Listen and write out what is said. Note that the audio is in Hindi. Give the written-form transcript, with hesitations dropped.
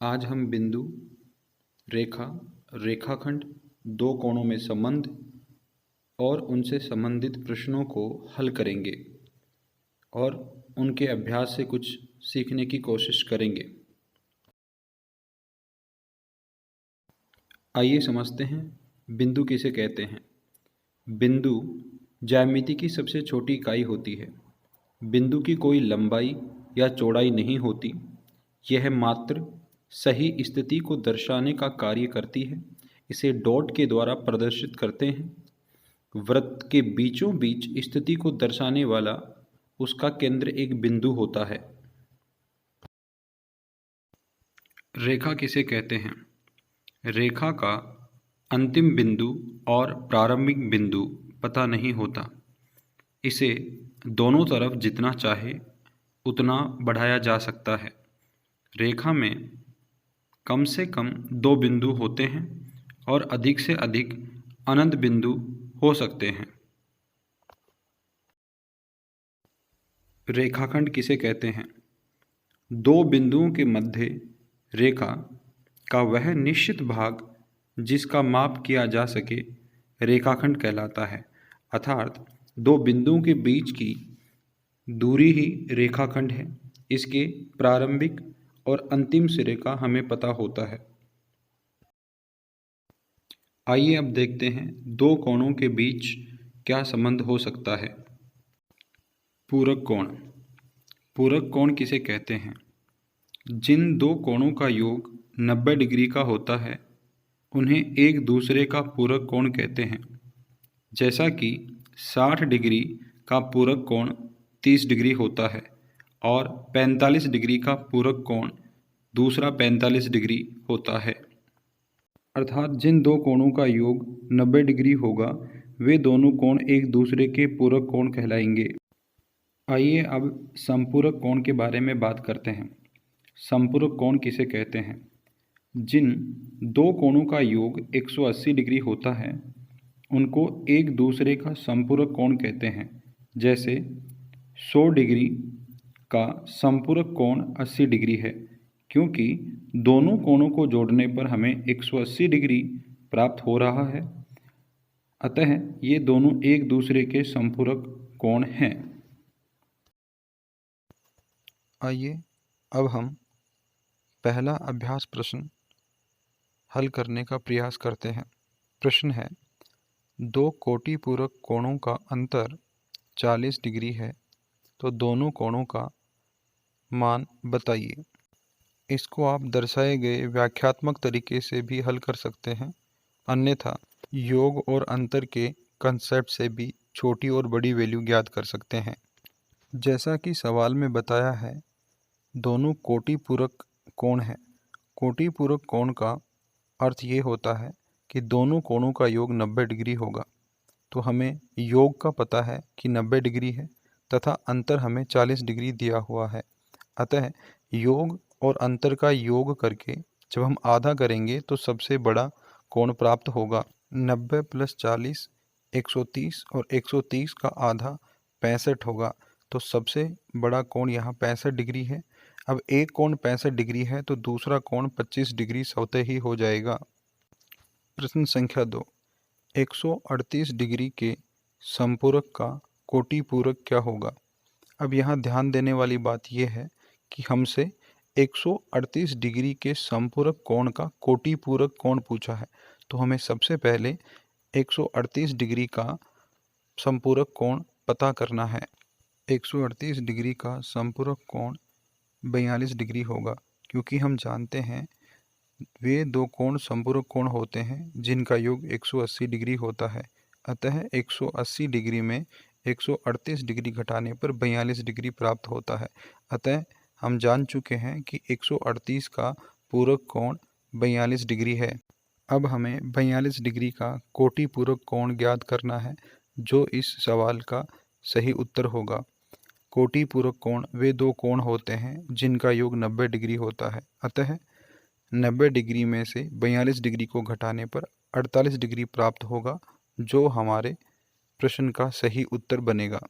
आज हम बिंदु, रेखा, रेखाखंड, दो कोणों में संबंध और उनसे संबंधित प्रश्नों को हल करेंगे और उनके अभ्यास से कुछ सीखने की कोशिश करेंगे। आइए समझते हैं बिंदु किसे कहते हैं। बिंदु ज्यामिति की सबसे छोटी इकाई होती है। बिंदु की कोई लंबाई या चौड़ाई नहीं होती। यह मात्र सही स्थिति को दर्शाने का कार्य करती है। इसे डॉट के द्वारा प्रदर्शित करते हैं। वृत्त के बीचों बीच स्थिति को दर्शाने वाला उसका केंद्र एक बिंदु होता है। रेखा किसे कहते हैं? रेखा का अंतिम बिंदु और प्रारंभिक बिंदु पता नहीं होता। इसे दोनों तरफ जितना चाहे उतना बढ़ाया जा सकता है। रेखा में कम से कम दो बिंदु होते हैं और अधिक से अधिक अनंत बिंदु हो सकते हैं। रेखाखंड किसे कहते हैं? दो बिंदुओं के मध्य रेखा का वह निश्चित भाग जिसका माप किया जा सके रेखाखंड कहलाता है। अर्थात दो बिंदुओं के बीच की दूरी ही रेखाखंड है। इसके प्रारंभिक और अंतिम सिरे का हमें पता होता है। आइए अब देखते हैं दो कोणों के बीच क्या संबंध हो सकता है। पूरक कोण। पूरक कोण किसे कहते हैं? जिन दो कोणों का योग 90 डिग्री का होता है उन्हें एक दूसरे का पूरक कोण कहते हैं। जैसा कि 60 डिग्री का पूरक कोण 30 डिग्री होता है और 45 डिग्री का पूरक कोण दूसरा 45 डिग्री होता है। अर्थात जिन दो कोणों का योग 90 डिग्री होगा वे दोनों कोण एक दूसरे के पूरक कोण कहलाएंगे। आइए अब समपूरक कोण के बारे में बात करते हैं। समपूरक कोण किसे कहते हैं? जिन दो कोणों का योग 180 डिग्री होता है उनको एक दूसरे का समपूरक कोण कहते हैं। जैसे 100 डिग्री का समपूरक कोण 80 डिग्री है, क्योंकि दोनों कोणों को जोड़ने पर हमें 180 डिग्री प्राप्त हो रहा है। अतः ये दोनों एक दूसरे के समपूरक कोण हैं। आइए अब हम पहला अभ्यास प्रश्न हल करने का प्रयास करते हैं। प्रश्न है, दो कोटिपूरक कोणों का अंतर 40 डिग्री है, तो दोनों कोणों का मान बताइए। इसको आप दर्शाए गए व्याख्यात्मक तरीके से भी हल कर सकते हैं, अन्यथा योग और अंतर के कंसेप्ट से भी छोटी और बड़ी वैल्यू ज्ञात कर सकते हैं। जैसा कि सवाल में बताया है, दोनों कोटिपूरक कोण हैं। कोटिपूरक कोण का अर्थ ये होता है कि दोनों कोणों का योग 90 डिग्री होगा। तो हमें योग का पता है कि 90 डिग्री है तथा अंतर हमें 40 डिग्री दिया हुआ है। अतः योग और अंतर का योग करके जब हम आधा करेंगे तो सबसे बड़ा कोण प्राप्त होगा। 90 + 40 130 और 130 का आधा 65 होगा। तो सबसे बड़ा कोण यहाँ 65 डिग्री है। अब एक कोण 65 डिग्री है तो दूसरा कोण 25 डिग्री स्वतः ही हो जाएगा। प्रश्न संख्या 2, 138 डिग्री के समपूरक का कोटिपूरक क्या होगा? अब यहाँ ध्यान देने वाली बात यह है कि हमसे 138 डिग्री के समपूरक कोण का कोटिपूरक कोण पूछा है। तो हमें सबसे पहले 138 डिग्री का समपूरक कोण पता करना है। 138 डिग्री का समपूरक कोण 42 डिग्री होगा, क्योंकि हम जानते हैं वे दो कोण समपूरक कोण होते हैं जिनका योग 180 डिग्री होता है। अतः 180 डिग्री में 138 डिग्री घटाने पर 42 डिग्री प्राप्त होता है। अतः हम जान चुके हैं कि 138 का पूरक कोण 42 डिग्री है। अब हमें 42 डिग्री का कोटिपूरक कोण ज्ञात करना है, जो इस सवाल का सही उत्तर होगा। कोटिपूरक कोण वे दो कोण होते हैं जिनका योग 90 डिग्री होता है। अतः 90 डिग्री में से 42 डिग्री को घटाने पर 48 डिग्री प्राप्त होगा, जो हमारे प्रश्न का सही उत्तर बनेगा।